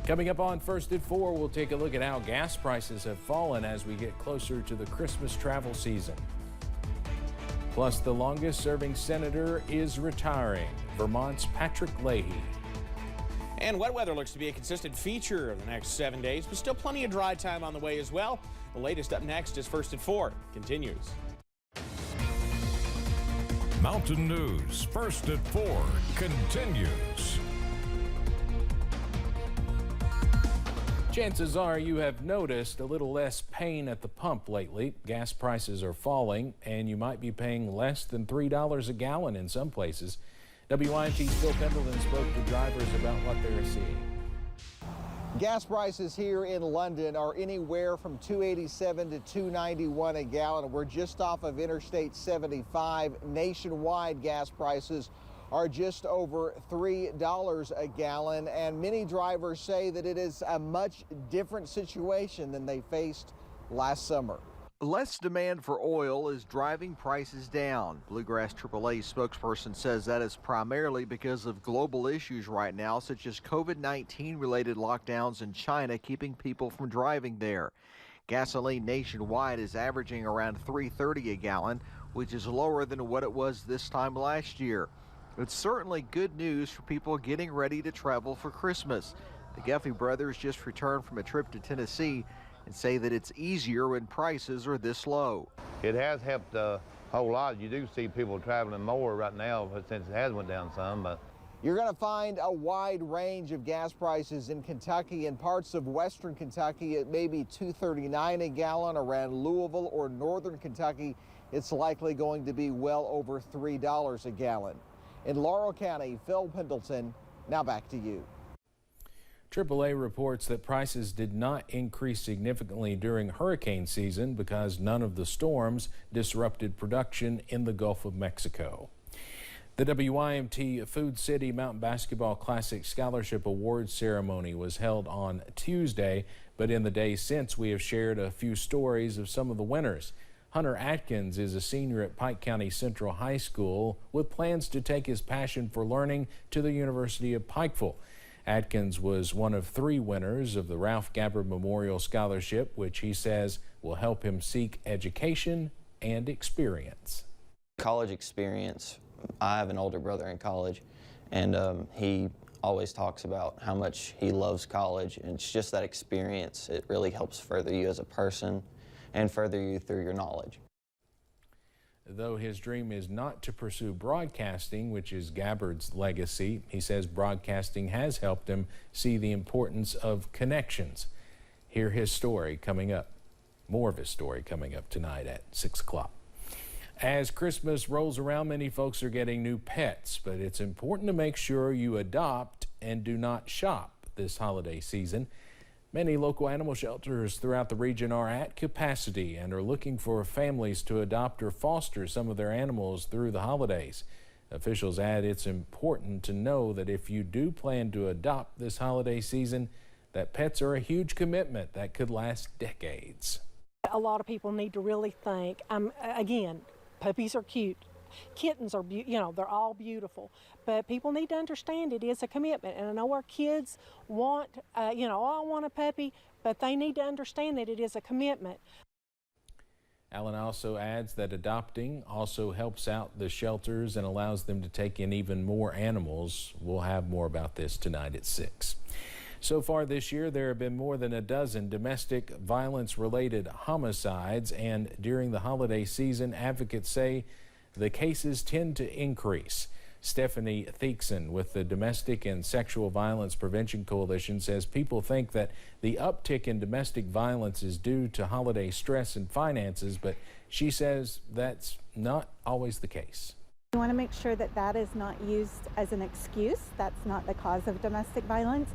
Coming up on First at 4, we'll take a look at how gas prices have fallen as we get closer to the Christmas travel season. Plus, the longest-serving senator is retiring, Vermont's Patrick Leahy. And wet weather looks to be a consistent feature of the next 7 days, but still plenty of dry time on the way as well. The latest up next is First at 4. Continues. Mountain News First at 4 continues. Chances are you have noticed a little less pain at the pump lately. Gas prices are falling, and you might be paying less than $3 a gallon in some places. WYMT's Phil Pendleton spoke to drivers about what they're seeing. Gas prices here in London are anywhere from $2.87 to $2.91 a gallon. We're just off of Interstate 75. Nationwide gas prices are just over $3 a gallon, and many drivers say that it is a much different situation than they faced last summer. Less demand for oil is driving prices down. Bluegrass AAA spokesperson says that is primarily because of global issues right now, such as COVID-19 related lockdowns in China keeping people from driving there. Gasoline nationwide is averaging around $3.30 a gallon, which is lower than what it was this time last year. It's certainly good news for people getting ready to travel for Christmas. The Guffey brothers just returned from a trip to Tennessee and say that it's easier when prices are this low. It has helped a whole lot. You do see people traveling more right now since it has went down some. But you're going to find a wide range of gas prices in Kentucky. In parts of western Kentucky, it may be $2.39 a gallon. Around Louisville or northern Kentucky, it's likely going to be well over $3 a gallon. In Laurel County, Phil Pendleton, now back to you. AAA reports that prices did not increase significantly during hurricane season because none of the storms disrupted production in the Gulf of Mexico. The WYMT Food City Mountain Basketball Classic Scholarship Awards ceremony was held on Tuesday, but in the days since we have shared a few stories of some of the winners. Hunter Atkins is a senior at Pike County Central High School with plans to take his passion for learning to the University of Pikeville. Atkins was one of 3 winners of the Ralph Gabbard Memorial Scholarship, which he says will help him seek education and experience. College experience. I have an older brother in college, and he always talks about how much he loves college, and it's just that experience. It really helps further you as a person and further you through your knowledge. Though his dream is not to pursue broadcasting, which is Gabbard's legacy, he says broadcasting has helped him see the importance of connections. Hear his story coming up. More of his story coming up tonight at 6 o'clock. As Christmas rolls around, many folks are getting new pets, but it's important to make sure you adopt and do not shop this holiday season. Many local animal shelters throughout the region are at capacity and are looking for families to adopt or foster some of their animals through the holidays. Officials add it's important to know that if you do plan to adopt this holiday season, that pets are a huge commitment that could last decades. A lot of people need to really think, again, puppies are cute. Kittens are, they're all beautiful, but people need to understand it is a commitment. And I know our kids want, I want a puppy, but they need to understand that it is a commitment. Allen also adds that adopting also helps out the shelters and allows them to take in even more animals. We'll have more about this tonight at 6. So far this year, there have been more than a dozen domestic violence-related homicides, and during the holiday season, advocates say the cases tend to increase. Stephanie Theekson with the Domestic and Sexual Violence Prevention Coalition says people think that the uptick in domestic violence is due to holiday stress and finances, but she says that's not always the case. We want to make sure that that is not used as an excuse. That's not the cause of domestic violence,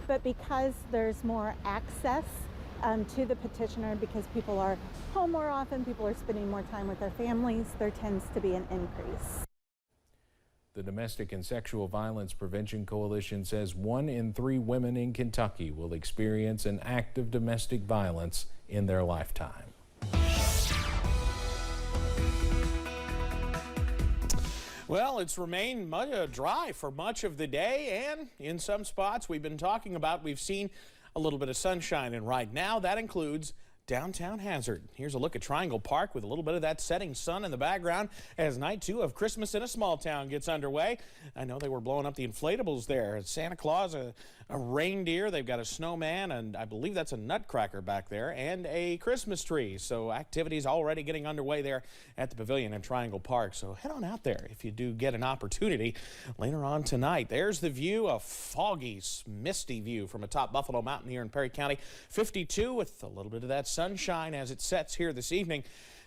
but because there's more access to the petitioner, because people are home more often, people are spending more time with their families, there tends to be an increase. The Domestic and Sexual Violence Prevention Coalition says 1 in 3 women in Kentucky will experience an act of domestic violence in their lifetime. Well, it's remained dry for much of the day, and in some spots we've been talking about, we've seen a little bit of sunshine, and right now that includes downtown Hazard. Here's a look at Triangle Park with a little bit of that setting sun in the background as night 2 of Christmas in a Small Town gets underway. I know they were blowing up the inflatables there. Santa Claus, a reindeer, they've got a snowman, and I believe that's a nutcracker back there, and a Christmas tree. So activities already getting underway there at the pavilion in Triangle Park. So head on out there if you do get an opportunity later on tonight. There's the view, a foggy, misty view from atop Buffalo Mountain here in Perry County. 52 with a little bit of that sunshine as it sets here this evening.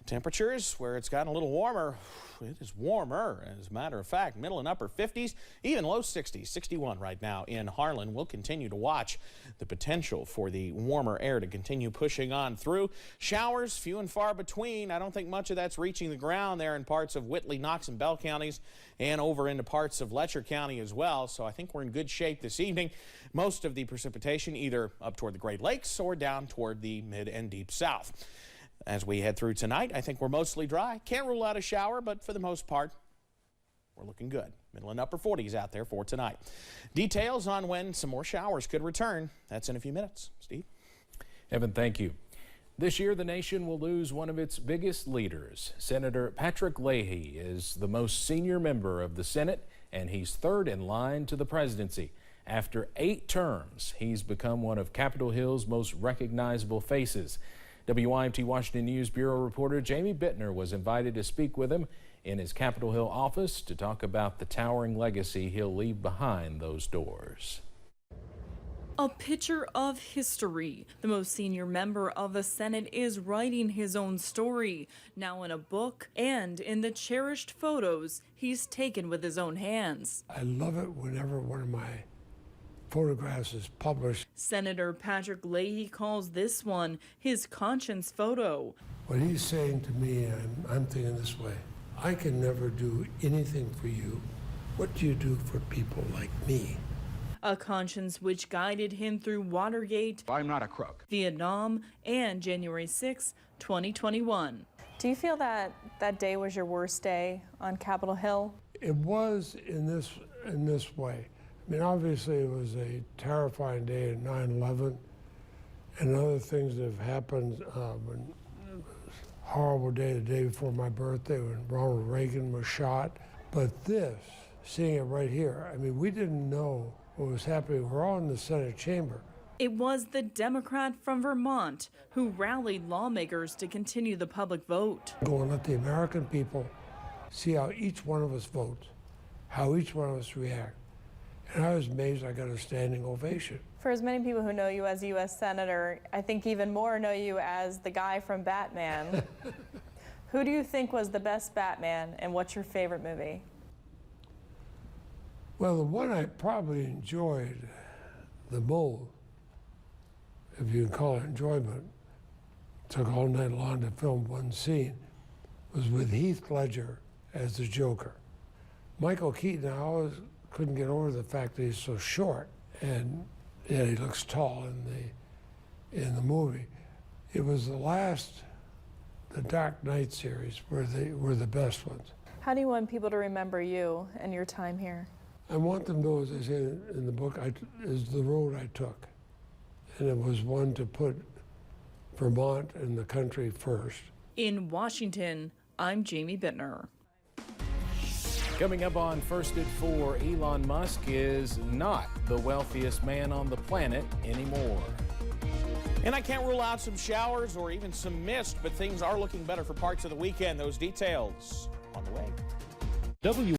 Temperatures where it's gotten a little warmer. It is warmer, as a matter of fact, middle and upper 50s, even low 60s, 61 right now in Harlan. We'll continue to watch the potential for the warmer air to continue pushing on through. Showers, few and far between. I don't think much of that's reaching the ground there in parts of Whitley, Knox, and Bell counties, and over into parts of Letcher County as well. So I think we're in good shape this evening. Most of the precipitation either up toward the Great Lakes or down toward the mid and deep south. As we head through tonight, I think we're mostly dry. Can't rule out a shower, but for the most part, we're looking good. Middle and upper 40s out there for tonight. Details on when some more showers could return. That's in a few minutes. Steve? Evan, thank you. This year, the nation will lose one of its biggest leaders. Senator Patrick Leahy is the most senior member of the Senate, and he's third in line to the presidency. After 8 terms, he's become one of Capitol Hill's most recognizable faces. WYMT Washington News Bureau reporter Jamie Bittner was invited to speak with him in his Capitol Hill office to talk about the towering legacy he'll leave behind those doors. A picture of history. The most senior member of the Senate is writing his own story, now in a book and in the cherished photos he's taken with his own hands. I love it whenever one of my photographs is published. Senator Patrick Leahy calls this one his conscience photo. What he's saying to me, I'm thinking this way: I can never do anything for you. What do you do for people like me? A conscience which guided him through Watergate, I'm not a crook, Vietnam, and January 6, 2021. Do you feel that that day was your worst day on Capitol Hill? It was in this way. I mean, obviously it was a terrifying day at 9/11 and other things that have happened. Horrible day, the day before my birthday when Ronald Reagan was shot. But this, seeing it right here, I mean, we didn't know what was happening. We're all in the Senate chamber. It was the Democrat from Vermont who rallied lawmakers to continue the public vote. Go and let the American people see how each one of us votes, how each one of us react. And I was amazed I got a standing ovation. For as many people who know you as a U.S. Senator, I think even more know you as the guy from Batman. Who do you think was the best Batman, and what's your favorite movie? Well, the one I probably enjoyed the most, if you can call it enjoyment, took all night long to film one scene, was with Heath Ledger as the Joker. Michael Keaton, I always couldn't get over the fact that he's so short, and yet he looks tall in the movie. It was the Dark Knight series were the best ones. How do you want people to remember you and your time here? I want them to know, as I say in the book, is the road I took. And it was one to put Vermont and the country first. In Washington, I'm Jamie Bittner. Coming up on First at 4, Elon Musk is not the wealthiest man on the planet anymore. And I can't rule out some showers or even some mist, but things are looking better for parts of the weekend. Those details on the way.